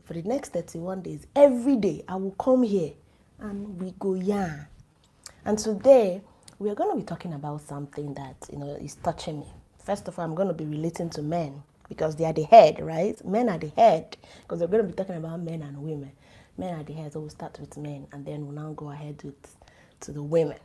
For the next 31 days, every day I will come here and we go yarn. And today we are going to be talking about something that is touching me. First of all, I'm going to be relating to men because they are the head, right? Men are the head because we're going to be talking about men and women. Men are the head, so we'll start with men and then we'll now go ahead to the women.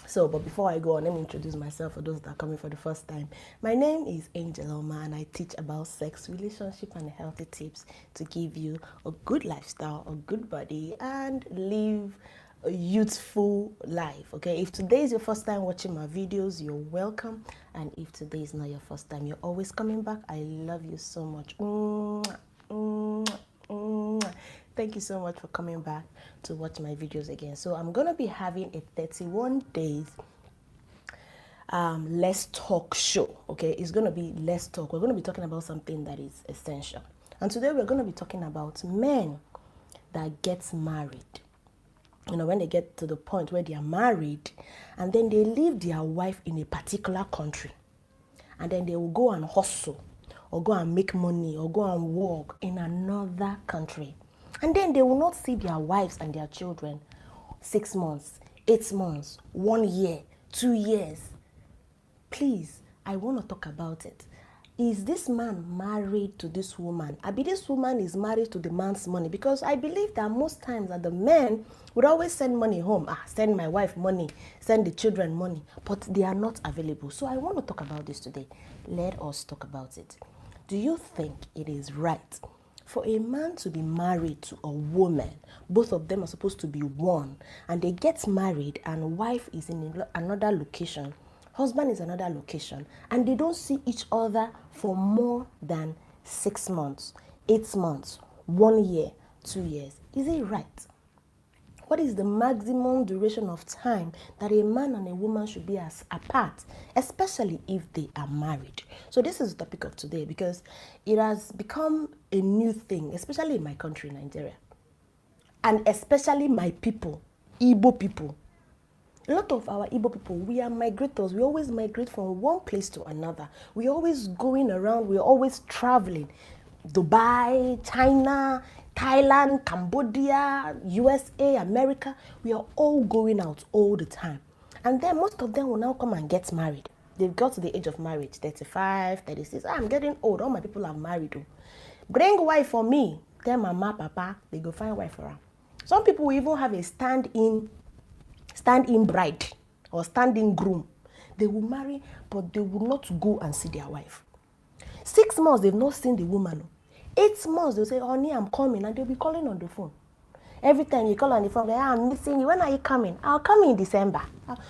So, but before I go on, let me introduce myself for those that are coming for the first time. My name is Angel Oma and I teach about sex, relationship and healthy tips to give you a good lifestyle, a good body and live a youthful life. Okay, if today is your first time watching my videos, you're welcome. And if today is not your first time, you're always coming back. I love you so much. Mwah, mwah, mwah. Thank you so much for coming back to watch my videos again. So I'm going to be having a 31 days let's talk show. Okay, it's going to be let's talk. We're going to be talking about something that is essential. And today we're going to be talking about men that gets married. When they get to the point where they are married and then they leave their wife in a particular country and then they will go and hustle or go and make money or go and work in another country. And then they will not see their wives and their children 6 months, 8 months, 1 year, 2 years. Please, I want to talk about it. Is this man married to this woman? This woman is married to the man's money, because I believe that most times that the men would always send money home. Send my wife money, send the children money, but they are not available. So I want to talk about this today. Let us talk about it. Do you think it is right for a man to be married to a woman? Both of them are supposed to be one, and they get married and wife is in another location, husband is another location, and they don't see each other for more than 6 months, 8 months, 1 year, 2 years. Is it right? What is the maximum duration of time that a man and a woman should be as apart, especially if they are married? So this is the topic of today because it has become a new thing, especially in my country, Nigeria, and especially my people, Igbo people. A lot of our Igbo people, we are migrators. We always migrate from one place to another. We're always going around. We're always traveling. Dubai, China, Thailand, Cambodia, USA, America. We are all going out all the time. And then most of them will now come and get married. They've got to the age of marriage, 35, 36. I'm getting old. All my people are married. Bring wife for me. Tell mama, papa, they go find wife for her. Some people will even have a stand-in bride or stand-in groom. They will marry, but they will not go and see their wife. 6 months, they've not seen the woman. 8 months, they'll say, honey, I'm coming. And they'll be calling on the phone. Every time you call on the phone, I'm missing you. When are you coming? I'll come in December.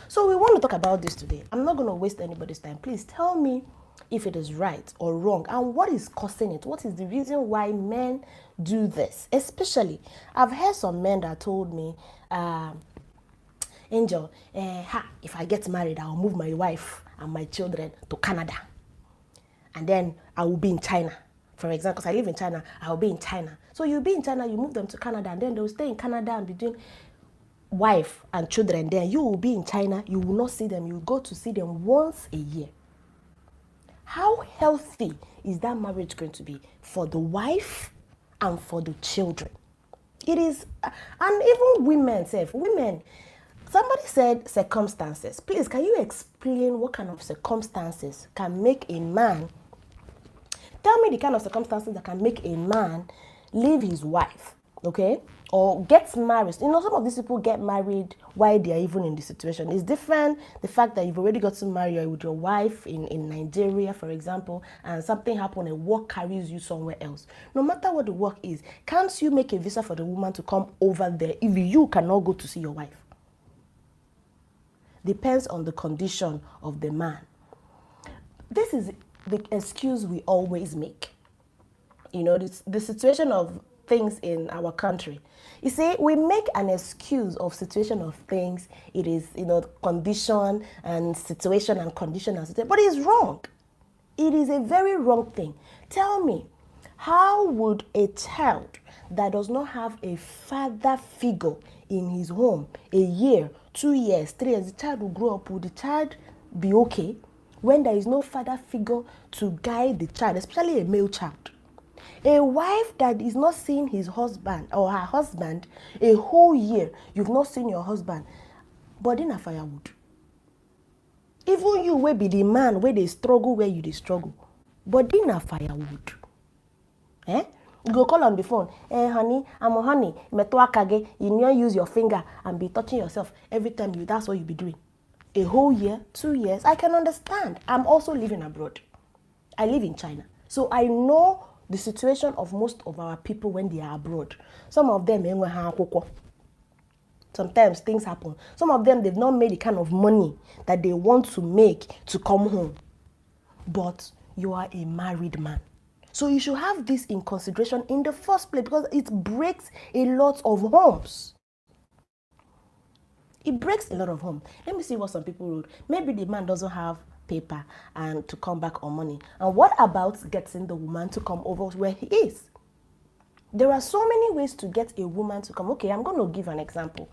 So we want to talk about this today. I'm not going to waste anybody's time. Please tell me if it is right or wrong and what is causing it. What is the reason why men do this? Especially, I've heard some men that told me, Angel, if I get married, I'll move my wife and my children to Canada. And then I will be in China. For example, because I live in China, I'll be in China. So you'll be in China, you move them to Canada, and then they'll stay in Canada and be doing wife and children. Then you will be in China, you will not see them. You will go to see them once a year. How healthy is that marriage going to be for the wife and for the children? It is, and even women, somebody said circumstances. Please, can you explain what kind of circumstances can make a man, tell me the kind of circumstances that can make a man leave his wife, okay? Or get married. Some of these people get married while they are even in the situation. It's different, the fact that you've already gotten married with your wife in Nigeria, for example, and something happened and work carries you somewhere else. No matter what the work is, can't you make a visa for the woman to come over there if you cannot go to see your wife? Depends on the condition of the man. This is the excuse we always make. The situation of things in our country. You see, we make an excuse of situation of things. It is, condition and situation and condition and situation. But it's wrong. It is a very wrong thing. Tell me, how would a child that does not have a father figure in his home, a year, 2 years, 3 years, the child will grow up, will the child be okay when there is no father figure to guide the child, especially a male child? A wife that is not seeing his husband or her husband a whole year, you've not seen your husband, body na firewood. Even you will be the man where they struggle where you they struggle, body na firewood. You go call on the phone, honey, I'm a honey, you need to use your finger and be touching yourself every time that's what you be doing. A whole year, 2 years, I can understand. I'm also living abroad. I live in China. So I know the situation of most of our people when they are abroad. Some of them, sometimes things happen. Some of them, they've not made the kind of money that they want to make to come home. But you are a married man. So you should have this in consideration in the first place, because it breaks a lot of homes. It breaks a lot of homes. Let me see what some people wrote. Maybe the man doesn't have paper and to come back on money. And what about getting the woman to come over where he is? There are so many ways to get a woman to come. Okay, I'm going to give an example.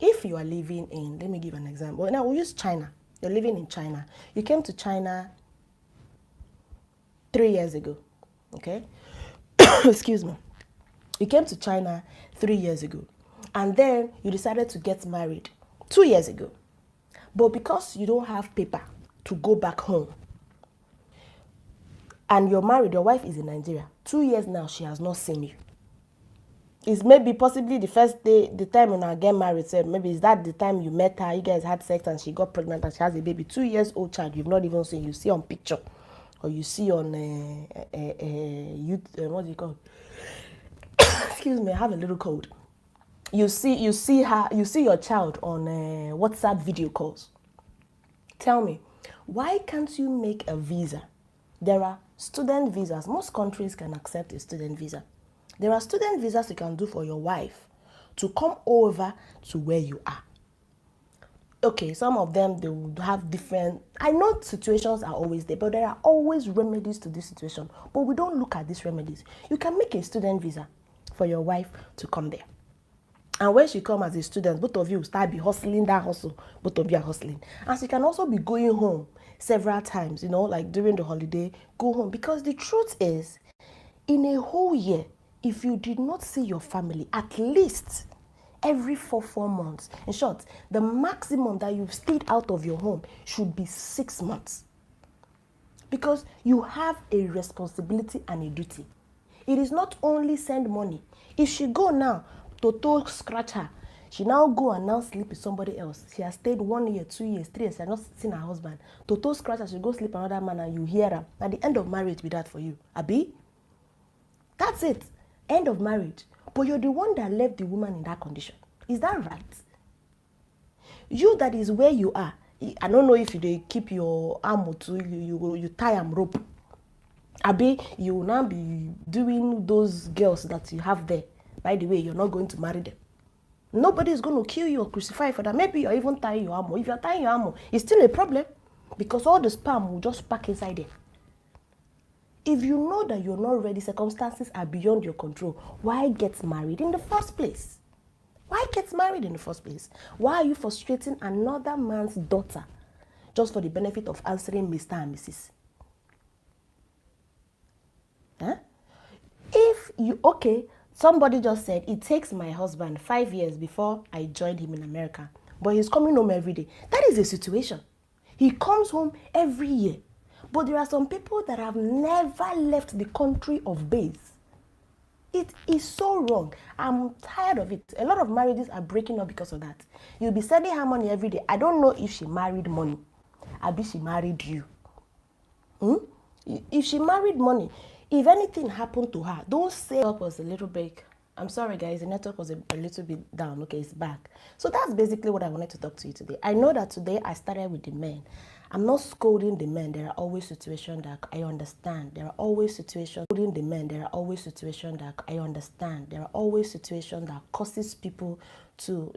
If you are living in, let me give an example. Now we'll use China. You're living in China. You came to China 3 years ago. Okay? Excuse me. You came to China 3 years ago. And then you decided to get married 2 years ago. But because you don't have paper to go back home, and you're married, your wife is in Nigeria, 2 years now, she has not seen you. It's maybe possibly the first day, the time when I get married, so maybe is that the time you met her, you guys had sex and she got pregnant and she has a baby. 2 years old child, you've not even seen, you see on picture. Or you see on, what do you call it? Excuse me, I have a little cold. You see your child on WhatsApp video calls. Tell me, why can't you make a visa? There are student visas. Most countries can accept a student visa. There are student visas you can do for your wife to come over to where you are. Okay, some of them, they would have different, I know situations are always there, but there are always remedies to this situation. But we don't look at these remedies. You can make a student visa for your wife to come there. And when she comes as a student, both of you will start be hustling that hustle. Both of you are hustling. And she can also be going home several times, like during the holiday, go home. Because the truth is, in a whole year, if you did not see your family at least every 4 months, in short, the maximum that you've stayed out of your home should be 6 months. Because you have a responsibility and a duty. It is not only send money. If she go now, Toto scratch her, she now go and now sleep with somebody else. She has stayed 1 year, 2 years, 3 years, she has not seen her husband. Toto scratch her, she go sleep with another man and you hear her. At the end of marriage be that for you. Abi? That's it. End of marriage. But you're the one that left the woman in that condition. Is that right? You that is where you are. I don't know if you keep your arm or two, you tie am rope. Abi, you will now be doing those girls that you have there. By the way, you're not going to marry them. Nobody is going to kill you or crucify you for that. Maybe you're even tying your arm. If you're tying your arm, it's still a problem because all the sperm will just pack inside there. If you know that you're not ready, circumstances are beyond your control, why get married in the first place? Why get married in the first place? Why are you frustrating another man's daughter just for the benefit of answering Mr. and Mrs.? Huh? If you, okay, somebody just said, it takes my husband 5 years before I joined him in America, but he's coming home every day. That is a situation. He comes home every year. But there are some people that have never left the country of base. It is so wrong. I'm tired of it. A lot of marriages are breaking up because of that. You'll be sending her money every day. I don't know if she married money. Maybe she married you. If she married money, if anything happened to her, don't say it was a little break. I'm sorry guys, the network was a little bit down. Okay, it's back. So that's basically what I wanted to talk to you today. I know that today I started with the men. I'm not scolding the men. There are always situations that I understand. There are always situations scolding the men. There are always situations that I understand. There are always situations that causes people to,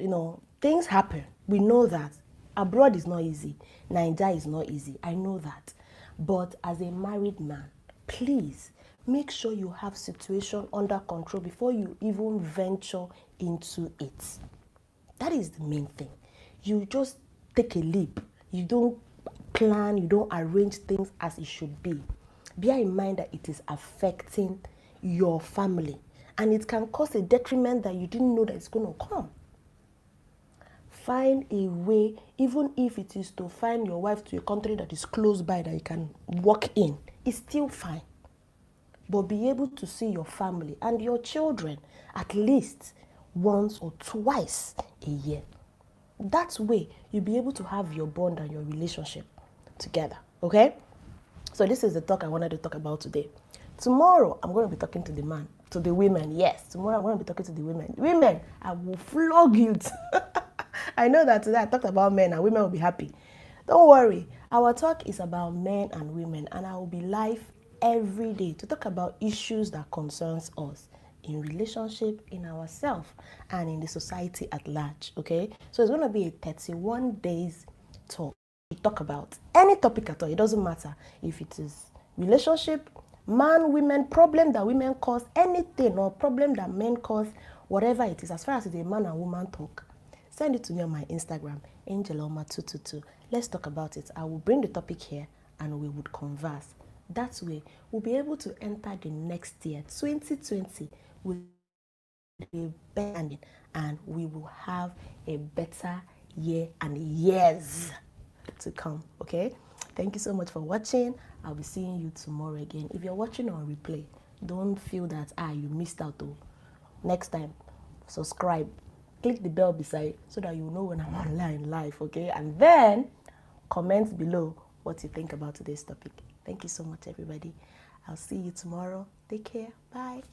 things happen. We know that. Abroad is not easy. Nigeria is not easy. I know that. But as a married man, please make sure you have situation under control before you even venture into it. That is the main thing. You just take a leap. You don't plan, you don't arrange things as it should be. bear in mind that it is affecting your family. And it can cause a detriment that you didn't know that it's going to come. Find a way, even if it is to find your wife to a country that is close by that you can walk in, it's still fine. But be able to see your family and your children at least once or twice a year. That way, you'll be able to have your bond and your relationship together, okay? So this is the talk I wanted to talk about today. Tomorrow, I'm going to be talking to the man, to the women. Yes, tomorrow I'm going to be talking to the women. Women, I will flog you. I know that today I talked about men and women will be happy. Don't worry. Our talk is about men and women, and I will be live every day to talk about issues that concerns us in relationship, in ourselves, and in the society at large, okay? So it's going to be a 31 days talk. We talk about any topic at all. It doesn't matter if it is relationship, man, women, problem that women cause, anything, or problem that men cause, whatever it is, as far as it's a man and woman talk, send it to me on my Instagram, angeloma222. Let's talk about it. I will bring the topic here and we would converse. That way, we'll be able to enter the next year, 2020, with a better ending, and we will have a better year and years to come, okay? Thank you so much for watching. I'll be seeing you tomorrow again. If you're watching on replay, don't feel that, you missed out though. Next time, subscribe. Click the bell beside so that you know when I'm online live, okay? And then comment below what you think about today's topic. Thank you so much, everybody. I'll see you tomorrow. Take care. Bye.